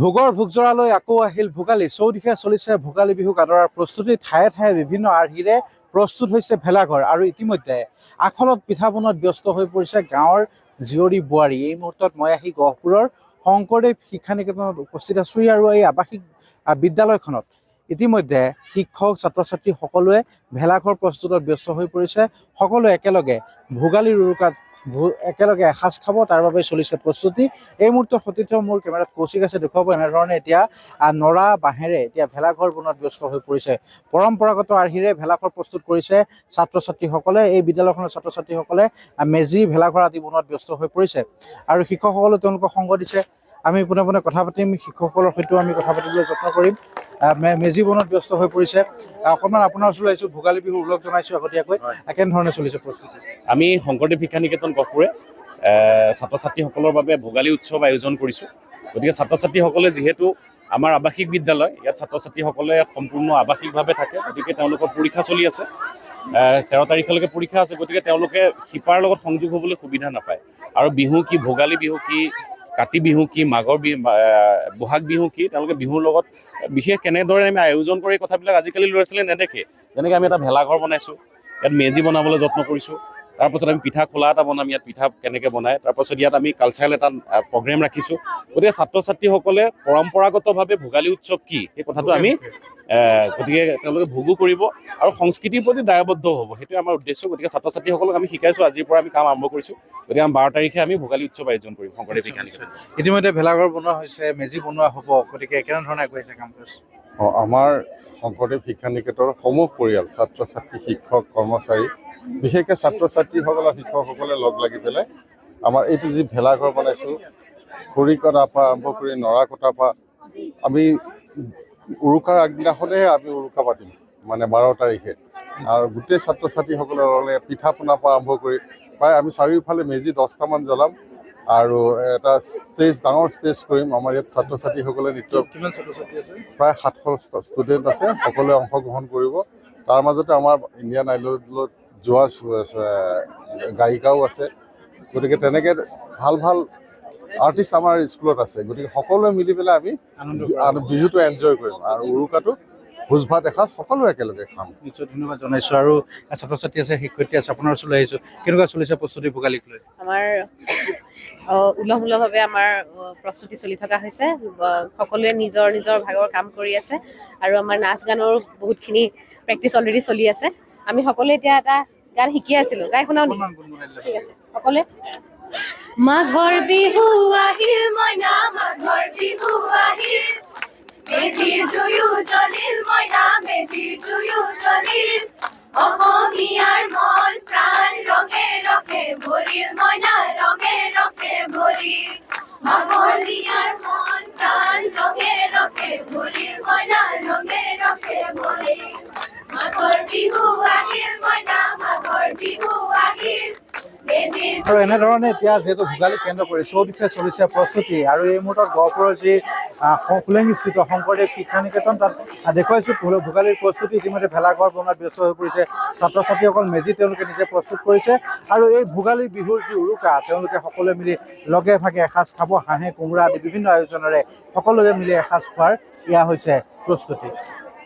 ভোগৰ ভোগজৰালৈ আকৌ আহিল ভোগালী। চৌদিশে চলিছে ভোগালী বিহুক আদৰাৰ প্ৰস্তুতি। ঠায়ে ঠায়ে বিভিন্ন আৰ্হিৰে প্ৰস্তুত হৈছে ভেলাঘৰ। আৰু ইতিমধ্যে আখলত পিঠা বনোৱাত ব্যস্ত হৈ পৰিছে গাঁৱৰ জীয়ৰী বোৱাৰী। এই মুহূৰ্তত মই আহি গহপুৰৰ শংকৰদেৱ শিক্ষা নিকেতনত উপস্থিত আছোঁ। আৰু এই আৱাসিক বিদ্যালয়খনত ইতিমধ্যে শিক্ষক ছাত্ৰ ছাত্ৰী সকলোৱে ভেলাঘৰ প্ৰস্তুতত ব্যস্ত হৈ পৰিছে। সকলোৱে একেলগে ভোগালীৰ উৰুকাত একেলগে এসাঁজ খাব, তাৰ বাবে চলিছে প্ৰস্তুতি। এই মুহূৰ্তত সতীৰ্থ মোৰ কেমেৰাত কৌশিক আছে, দেখুৱাব এনেধৰণে এতিয়া নৰা বাঁহেৰে এতিয়া ভেলাঘৰ বনোৱাত ব্যস্ত হৈ পৰিছে। পৰম্পৰাগত আৰ্হিৰে ভেলাঘৰ প্ৰস্তুত কৰিছে ছাত্ৰ ছাত্ৰীসকলে। এই বিদ্যালয়খনৰ ছাত্ৰ ছাত্ৰীসকলে মেজি ভেলাঘৰ আদি বনোৱাত ব্যস্ত হৈ পৰিছে। আৰু শিক্ষকসকলে তেওঁলোকক সংগ দিছে। আমি পোনে পোনে কথা পাতিম, শিক্ষকসকলৰ সৈতেও আমি কথা পাতিবলৈ যত্ন কৰিম। মেজি বনোৱাত ব্যস্ত হৈ পৰিছে। অকণমান আপোনাৰ ওচৰলৈ আহিছোঁ, ভোগালী বিহুৰ উল্লেখ জনাইছোঁ আগতীয়াকৈ। কেনেধৰণে চলিছে প্ৰস্তুতি? আমি শংকৰদেৱ শিক্ষা নিকেতন গহপুৰে ছাত্ৰ ছাত্ৰীসকলৰ বাবে ভোগালী উৎসৱ আয়োজন কৰিছোঁ। গতিকে ছাত্ৰ ছাত্ৰীসকলে যিহেতু আমাৰ আৱাসিক বিদ্যালয়, ইয়াত ছাত্ৰ ছাত্ৰীসকলে সম্পূৰ্ণ আৱাসিকভাৱে থাকে। গতিকে তেওঁলোকৰ পৰীক্ষা চলি আছে, 13 তাৰিখলৈকে পৰীক্ষা আছে। গতিকে তেওঁলোকে শিপাৰ লগত সংযোগ হ'বলৈ সুবিধা নাপায়। আৰু বিহু কি, ভোগালী বিহু কি, কাতি বিহু কি, মাঘৰ বিহু, বহাগ বিহু কি, তেওঁলোকে বিহুৰ লগত বিশেষ কেনেদৰে আমি আয়োজন কৰি কথাবিলাক আজিকালি ল'ৰা ছোৱালীয়ে নেদেখে। যেনেকৈ আমি এটা ভেলাঘৰ বনাইছোঁ, ইয়াত মেজি বনাবলৈ যত্ন কৰিছোঁ। তাৰপাছত আমি পিঠা খোলা এটা বনাম, ইয়াত পিঠা কেনেকৈ বনায়। তাৰপাছত ইয়াত আমি কালচাৰেল এটা প্ৰগ্ৰেম ৰাখিছোঁ। গতিকে ছাত্ৰ ছাত্ৰীসকলে পৰম্পৰাগতভাৱে ভোগালী উৎসৱ কি সেই কথাটো আমি গতিকে তেওঁলোকে ভোগো কৰিব আৰু সংস্কৃতিৰ প্ৰতি দায়বদ্ধ হ'ব, সেইটোৱে আমাৰ উদ্দেশ্য। গতিকে ছাত্ৰ ছাত্ৰীসকলক আমি শিকাইছোঁ, আজিৰ পৰা আমি কাম আৰম্ভ কৰিছোঁ। গতিকে আমি 12 তাৰিখে আমি ভোগালী উৎসৱ আয়োজন কৰিম শংকৰদেৱ শিক্ষা নিকেতন। ইতিমধ্যে ভেলাঘৰ বনোৱা হৈছে, মেজি বনোৱা হ'ব। গতিকে কেনেধৰণে আগবাঢ়িছে কাম কাজ? আমাৰ শংকৰদেৱ শিক্ষা নিকেতনৰ সমূহ পৰিয়াল, ছাত্ৰ ছাত্ৰী, শিক্ষক, কৰ্মচাৰী, বিশেষকৈ ছাত্ৰ ছাত্ৰীসকলৰ শিক্ষকসকলে লগ লাগি পেলাই আমাৰ এইটো যি ভেলাঘৰ বনাইছোঁ, খৰি কটাৰ পৰা আৰম্ভ কৰি নৰা কটাৰ পৰা আমি উৰুকাৰ আগদিনাখনেই আমি উৰুকা পাতিম, মানে 12 তাৰিখে। আৰু গোটেই ছাত্ৰ ছাত্ৰীসকলৰ পিঠা পনাৰ পৰা আৰম্ভ কৰি প্ৰায় আমি চাৰিওফালে মেজি 10টামান জ্বলাম আৰু এটা ষ্টেজ, ডাঙৰ ষ্টেজ কৰিম। আমাৰ ইয়াত ছাত্ৰ ছাত্ৰীসকলে নৃত্য, কিমান ছাত্ৰ ছাত্ৰী আছে? প্ৰায় 700 ষ্টুডেণ্ট আছে, সকলোৱে অংশগ্ৰহণ কৰিব। তাৰ মাজতে আমাৰ ইণ্ডিয়ান আইডলত যোৱা গায়িকাও আছে। গতিকে তেনেকৈ ভাল ভাল আৰ্টিষ্ট আমাৰ স্কুলত আছে। গতিকে সকলোৱে মিলি পেলাই আমি বিহুটো এনজয় কৰিম আৰু উৰুকাটো ভোজ ভাত এসাঁজ সকলোৱে একেলগে খাম। নিশ্চয় ধন্যবাদ জনাইছোঁ। আৰু ছাত্ৰ ছাত্ৰী আছে, শিক্ষয়িত্ৰী আছে, আপোনাৰ ওচৰলৈ আহিছোঁ। কেনেকুৱা চলিছে প্ৰস্তুতি ভোগালীক লৈ? আমাৰ উলহ-মালহভাৱে আমাৰ প্ৰস্তুতি চলি থকা হৈছে। সকলোৱে নিজৰ নিজৰ ভাগৰ কাম কৰি আছে আৰু আমাৰ নাচ গানৰ বহুতখিনি প্ৰেক্টিচ অলৰেডি চলি আছে। আমি সকলোৱে এতিয়া এটা গান শিকি আছিলোঁ, গাই শুনাও নেকি? ঠিক আছে, সকলোৱে। মাঘৰ বিহু আহিল মইনা, মাঘৰ বিহু আহিল, মেজিৰ জুয়ো জ্বলিল মইনা, মেজিৰ জুয়ো জ্বলিল, অসমীয়াৰ মন প্ৰাণ ৰঙে ৰঙে ভৰিল মইনা, ৰঙে ৰঙে ভৰিল, অসমীয়াৰ মন প্ৰাণ ৰঙে ৰঙে ভৰিল মইনা, ৰঙে ৰঙে ভৰিল, মাঘৰ বিহু আহিল মইনা, মাঘৰ বিহু আহিল। আৰু এনেধৰণে এতিয়া যিহেতু ভোগালী কেন্দ্ৰ কৰি চৌদিশে চলিছে প্ৰস্তুতি। আৰু এই মুহূৰ্তত গহপুৰৰ যি ফুলেঙিস্থিত শংকৰদেৱ শিক্ষা নিকেতন, তাত দেখুৱাইছোঁ ভোগালীৰ প্ৰস্তুতি। ইতিমধ্যে ভেলাঘৰ বনোৱাত ব্যস্ত হৈ পৰিছে ছাত্ৰ ছাত্ৰীসকল। মেজি তেওঁলোকে নিজে প্ৰস্তুত কৰিছে। আৰু এই ভোগালী বিহুৰ যি উৰুকা, তেওঁলোকে সকলোৱে মিলি লগে ভাগে এসাঁজ খাব। হাঁহে কোমোৰা আদি বিভিন্ন আয়োজনেৰে সকলোৱে মিলি এসাঁজ খোৱাৰ এয়া হৈছে প্ৰস্তুতি।